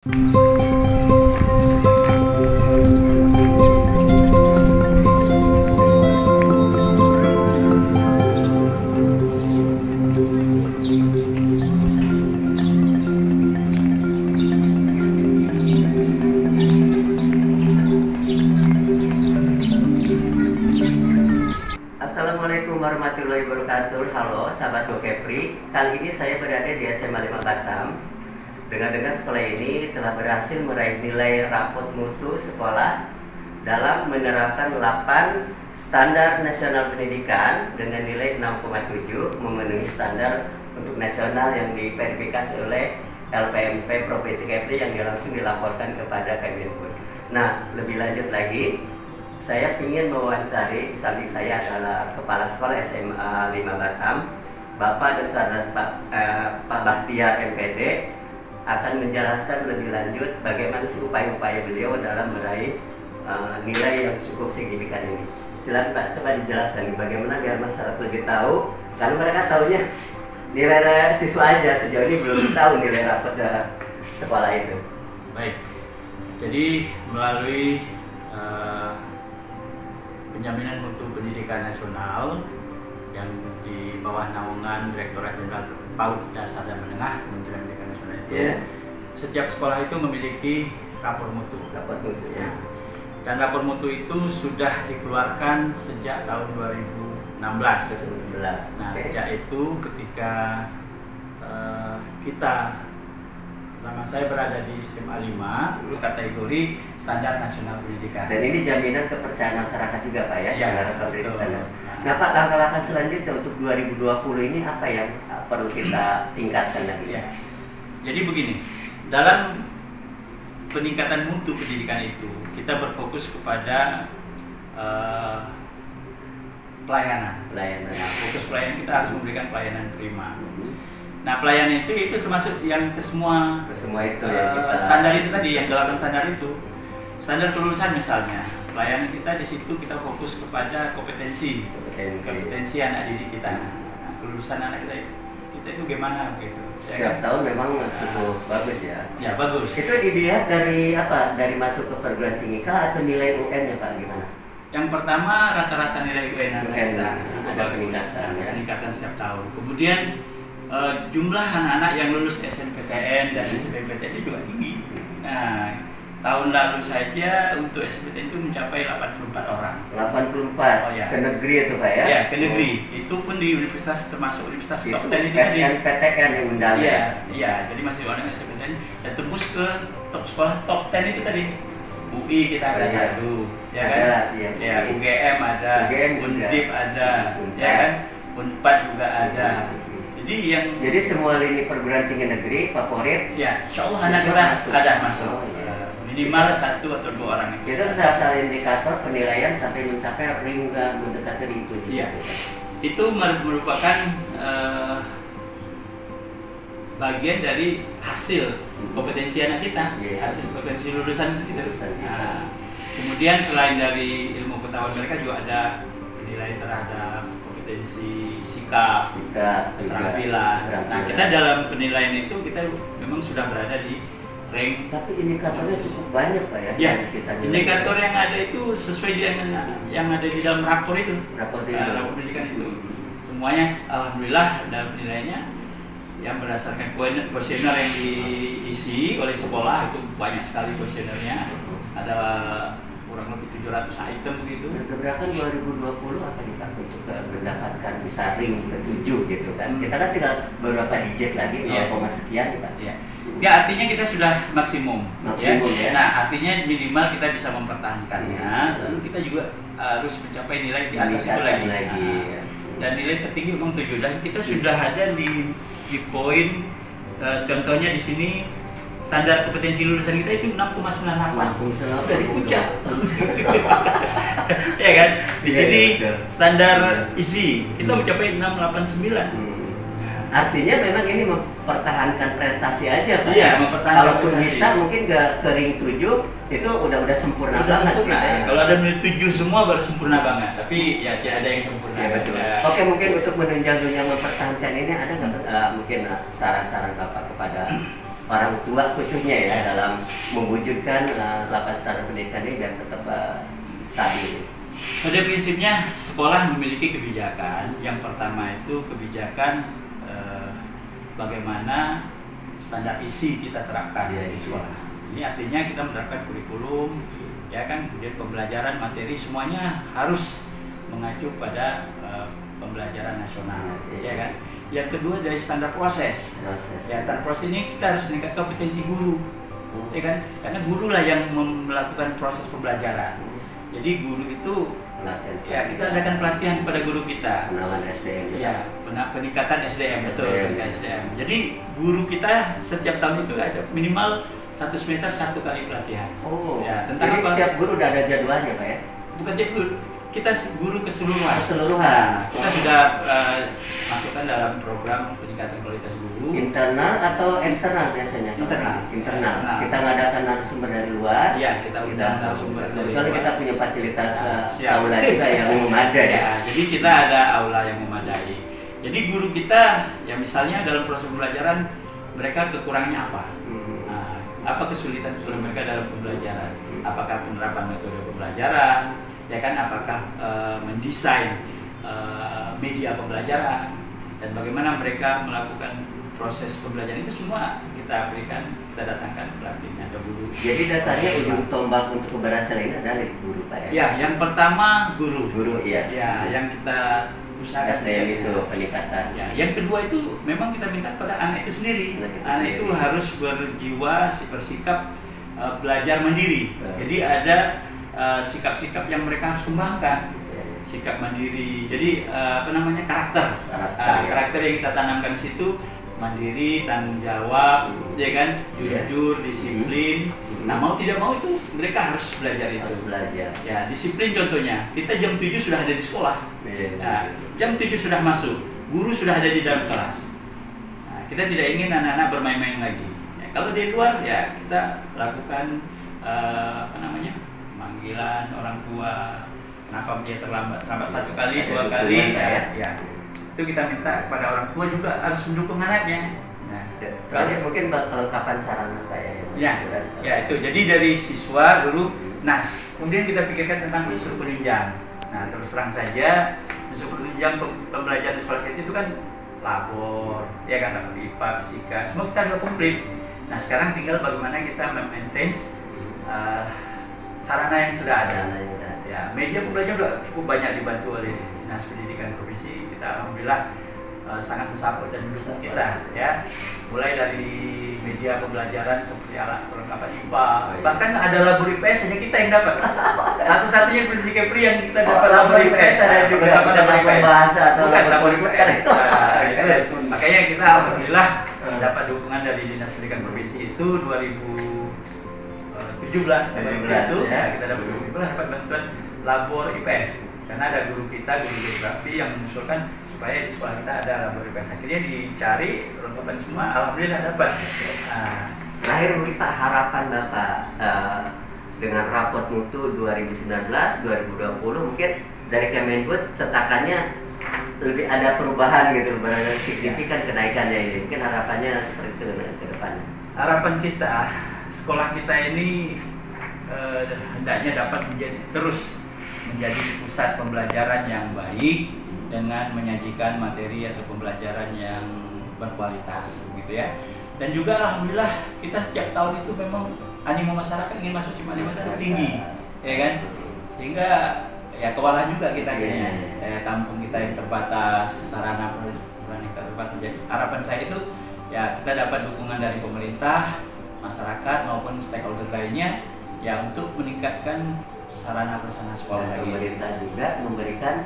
Assalamualaikum warahmatullahi wabarakatuh. Halo sahabat Gokepri. Kali ini saya berada di SMA 5 Batam. Dengar-dengar sekolah ini telah berhasil meraih nilai rapot mutu sekolah dalam menerapkan 8 standar nasional pendidikan dengan nilai 6,7, memenuhi standar untuk nasional yang diverifikasi oleh LPMP Provinsi Kepri yang langsung dilaporkan kepada Kemenbud. Nah, lebih lanjut lagi, saya ingin mewawancari, samping saya adalah Kepala Sekolah SMA 5 Batam, Bapak Dr. Pak Bahtiar MPD, akan menjelaskan lebih lanjut bagaimana sih upaya-upaya beliau dalam meraih nilai yang cukup signifikan ini. Silakan Pak, coba dijelaskan bagaimana biar masyarakat lebih tahu, karena mereka tahunya nilai siswa aja, sejauh ini belum tahu nilai rapot sekolah itu. Baik, jadi melalui penjaminan mutu pendidikan nasional yang di bawah naungan Direktorat Jenderal PAUD Dasar dan Menengah Kementerian Pendidikan Nasional itu, setiap sekolah itu memiliki rapor mutu. Ya. Dan rapor mutu itu sudah dikeluarkan sejak tahun 2016. Nah, sejak itu ketika selama saya berada di SMA 5, itu kategori standar nasional pendidikan. Dan ini jaminan kepercayaan masyarakat juga Pak ya? Ya, standar. Nah Pak, langkah-langkah selanjutnya untuk 2020 ini apa yang perlu kita tingkatkan lagi? Ya. Jadi begini, dalam peningkatan mutu pendidikan itu kita berfokus kepada pelayanan. Nah, fokus pelayanan, kita harus memberikan pelayanan prima. Nah, pelayanan itu termasuk yang ke semua itu ya, kita... standar itu tadi, yang 8 standar itu. Standar kelulusan misalnya, pelayanan kita di situ kita fokus kepada kompetensi anak didik kita. Nah, kelulusan anak kita itu gimana gitu. Setiap tahun memang cukup bagus ya. Ya, bagus. Itu dilihat dari apa? Dari masuk ke perguruan tinggi kah atau nilai UN-nya Pak, gimana? Yang pertama rata-rata nilai UN kita ada peningkatan setiap tahun. Kemudian jumlah anak-anak yang lulus SNPTN dan SBMPTN juga tinggi. Nah, tahun lalu saja untuk SNPTN itu mencapai 84 orang. 84? Oh, ya. Ke negeri itu Pak ya? Ya, ke negeri. Itu pun di universitas, termasuk universitas top 10 itu. SNPTN yang undang. Iya, jadi masih orang SNPTN dan tembus ke sekolah top 10 itu tadi. UI kita ada satu, ya kan? Ya, UGM ada, Undip ada, ya kan? Unpad juga ada. Jadi semua lini perguruan tinggi negeri favorit, ya, insya Allah anak kita ada masuk. Minimal 1 atau 2 orang. Itu salah indikator penilaian sampai mencapai hingga mendekati itu. Iya. Itu merupakan bagian dari hasil kompetensi anak kita, hasil kompetensi lulusan itu. Nah, kemudian selain dari ilmu pengetahuan mereka juga ada penilaian terhadap kompetensi sikap, keterampilan. Nah, kita dalam penilaian itu kita memang sudah berada di rank. Tapi indikatornya cukup banyak Pak ya? Ya, indikator yang ada itu sesuai dengan yang ada di dalam rapor itu. Rapor pendidikan itu. Semuanya alhamdulillah dalam penilaiannya yang berdasarkan kuesioner yang diisi oleh sekolah itu banyak sekali kuesionernya. Ada kurang lebih 700 item begitu. Gebrakan 2020 apa nih Pak untuk mendapatkan bisa ring ke-7 gitu kan? Kita kan tinggal beberapa digit lagi, 0, sekian nih Pak. Ya, artinya kita sudah maksimum ya. Nah, artinya minimal kita bisa mempertahankannya. Lalu kita juga harus mencapai nilai di atas itu lagi. Dan nilai tertinggi memang 7, dan kita sudah ada di poin, contohnya di sini standar kompetensi lulusan kita itu 6,98 dari puncak. Ya kan? Di sini standar isi kita mencapai 689. Artinya memang ini mempertahankan prestasi aja Pak. Iya, mempertahankan. Kalaupun bisa mungkin ke ring 7 itu udah sempurna banget. Kalau ada nilai 7 semua baru sempurna banget. Tapi ya tidak ada yang sempurna. Ya, betul. Oke, mungkin untuk menunjang dunia mempertahankan ini ada nggak mungkin saran-saran Bapak kepada orang tua khususnya ya dalam mewujudkan 8 standar pendidikan ini biar tetap stabil. Pada prinsipnya sekolah memiliki kebijakan. Yang pertama itu kebijakan bagaimana standar isi kita terapkan di sekolah. Ini artinya kita menerapkan kurikulum, ya kan, kemudian pembelajaran materi semuanya harus mengacu pada pembelajaran nasional, ya kan. Yang kedua dari standar proses. Ya, standar proses ini kita harus meningkatkan kompetensi guru, ya kan, karena guru lah yang melakukan proses pembelajaran. Jadi guru itu ya kita adakan pelatihan kepada guru kita. Pengembangan SDM. Ya, peningkatan SDM, betul, peningkatan SDM. Jadi guru kita setiap tahun itu ada minimal 1 semester 1 kali pelatihan. Oh, ya, tentang jadi tiap guru udah ada jadwalnya Pak ya? Bukan tiap guru, kita guru keseluruhan. Keseluruhan. Kita sudah masukkan dalam program peningkatan kualitas guru. Internal atau eksternal biasanya? Internal. Kita ngadakan narasumber dari luar. Iya, kita undang narasumber dari luar. Kalau kita punya fasilitas aula juga yang memadai. Ya, jadi kita ada aula yang memadai. Jadi guru kita, ya misalnya dalam proses pembelajaran mereka kekurangannya apa? Nah, apa kesulitan mereka dalam pembelajaran? Apakah penerapan metode pembelajaran? Ya kan, apakah mendesain media pembelajaran, dan bagaimana mereka melakukan proses pembelajaran, itu semua kita berikan, kita datangkan pelatihnya ke guru. Jadi dasarnya ujung tombak untuk keberhasilan ini adalah dari guru Pak ya? Ya, yang pertama guru. Guru iya. Ya, yang kita usahakan SDM itu peningkatan. Ya, yang kedua itu memang kita minta pada anak itu sendiri. Anak itu harus berjiwa, bersikap belajar mandiri. Jadi ada sikap-sikap yang mereka harus kembangkan, sikap mandiri. Jadi karakter yang kita tanamkan di situ, mandiri, tanggung jawab, ya kan, jujur, disiplin. Nah, mau tidak mau itu mereka harus belajar itu. Harus belajar. Ya, disiplin contohnya. Kita jam 7 sudah ada di sekolah. Nah, jam 7 sudah masuk, guru sudah ada di dalam kelas. Nah, kita tidak ingin anak-anak bermain-main lagi. Ya, kalau di luar ya kita lakukan panggilan orang tua. Kenapa dia terlambat 1 kali, 2 kali, ya. Itu kita minta kepada orang tua juga harus mendukung anaknya. Nah, kalau mungkin kelengkapan sarana kayak ya itu. Jadi dari siswa, guru. Nah, kemudian kita pikirkan tentang unsur penunjang. Nah, terus terang saja unsur penunjang pembelajaran sekolah kita itu kan labor, ya kan, labor IPA, fisika, semua kita sudah komplit. Nah, sekarang tinggal bagaimana kita maintain sarana yang sudah ada. Ya, media pembelajaran sudah cukup banyak dibantu oleh Dinas Pendidikan Provinsi. Kita alhamdulillah sangat mensupport dan mendukung kita, ya. Mulai dari media pembelajaran seperti alat perlengkapan IPA, bahkan ada labor IPS hanya kita yang dapat. Satu-satunya Provinsi Kepri yang kita dapat labor IPS ada juga. Dapat bahasa atau labor IPS. Makanya kita alhamdulillah dapat dukungan dari Dinas Pendidikan Provinsi itu 2017 itu ya, kita dapat bantuan labor IPS karena ada guru kita, guru geografi yang mengusulkan supaya di sekolah kita ada labor IPS. Akhirnya dicari perlengkapan semua, alhamdulillah dapat. Terakhir mungkin Pak, harapan Bapak dengan rapot mutu 2019-2020 mungkin dari Kemendikbud setakannya lebih ada perubahan gitu, signifikan kenaikannya ini. Mungkin harapannya seperti itu ke depan. Harapan kita sekolah kita ini hendaknya dapat terus menjadi pusat pembelajaran yang baik dengan menyajikan materi atau pembelajaran yang berkualitas, gitu ya. Dan juga alhamdulillah kita setiap tahun itu memang animo masyarakat ingin masuk Cimahi itu tinggi, ya kan? Sehingga ya kewalahan juga kita kayaknya. Kampung kita yang terbatas, sarana peraturan kita terbatas. Jadi harapan saya itu ya kita dapat dukungan dari pemerintah, masyarakat maupun stakeholder lainnya ya untuk meningkatkan sarana prasarana sekolah. Pemerintah juga memberikan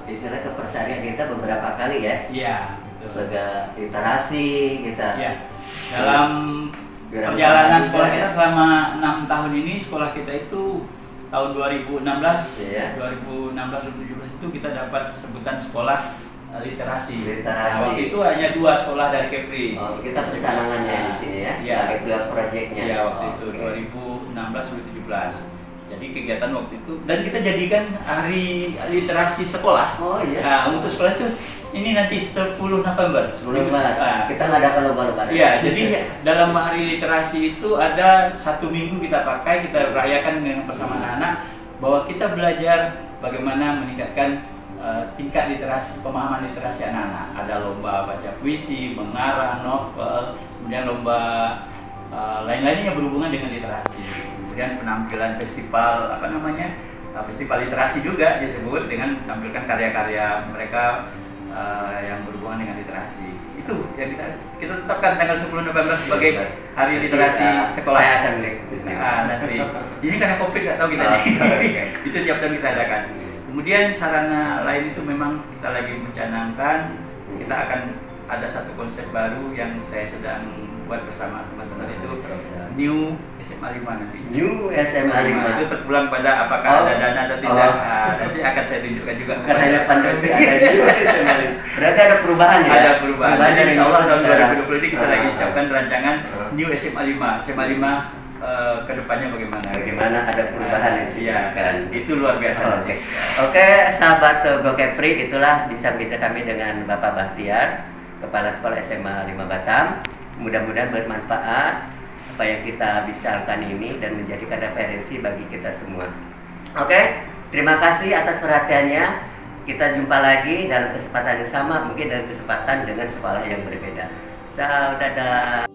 istilah kepercayaan kita beberapa kali ya. Iya. Sega literasi kita. Ya. Dalam perjalanan sekolah kita selama 6 tahun ini, sekolah kita itu tahun 2016, 2017 itu kita dapat sebutan sekolah literasi. Nah, waktu itu hanya 2 sekolah dari Kepri. Oh, kita pencanangannya di sini ya. Sebagai pilot proyeknya. Ya, waktu itu 2016-2017. Jadi kegiatan waktu itu dan kita jadikan hari literasi sekolah. Oh iya. Nah, untuk sekolah itu ini nanti 10 November. 10 November. Kita ngadakan lomba-lomba. Iya, jadi dalam hari literasi itu ada 1 minggu kita pakai, kita rayakan dengan bersama anak-anak bahwa kita belajar bagaimana meningkatkan tingkat literasi, pemahaman literasi anak-anak. Ada lomba baca puisi, mengarang, novel, kemudian lomba lain-lainnya yang berhubungan dengan literasi. Kemudian penampilan festival festival literasi juga disebut dengan menampilkan karya-karya mereka yang berhubungan dengan literasi. Itu yang kita tetapkan tanggal 10 November sebagai hari literasi sekolah. Saya akan lihat nanti. Ini karena COVID nggak tahu kita itu tiap tahun kita adakan. Kemudian sarana lain itu memang kita lagi mencanangkan, kita akan ada satu konsep baru yang saya sedang buat bersama teman-teman, itu New SMA 5 nanti. New SMA 5 itu terpulang pada apakah ada dana atau tidak. Nanti akan saya tunjukkan juga. Karena ada pandemi, ada New SMA 5. Berarti ada perubahan ya? Ada perubahan. Jadi insya Allah tahun 2020 ini kita lagi siapkan rancangan New SMA 5. SMA 5 kedepannya bagaimana ada perubahan yang signifikan. Itu luar biasa. Oke, sahabat GoCapri, itulah bincang-bincang kami dengan Bapak Bahtiar, Kepala Sekolah SMA 5 Batam. Mudah-mudahan bermanfaat apa yang kita bicarakan ini dan menjadikan referensi bagi kita semua. Oke, terima kasih atas perhatiannya. Kita jumpa lagi dalam kesempatan yang sama, mungkin dalam kesempatan dengan sekolah yang berbeda. Ciao, dadah.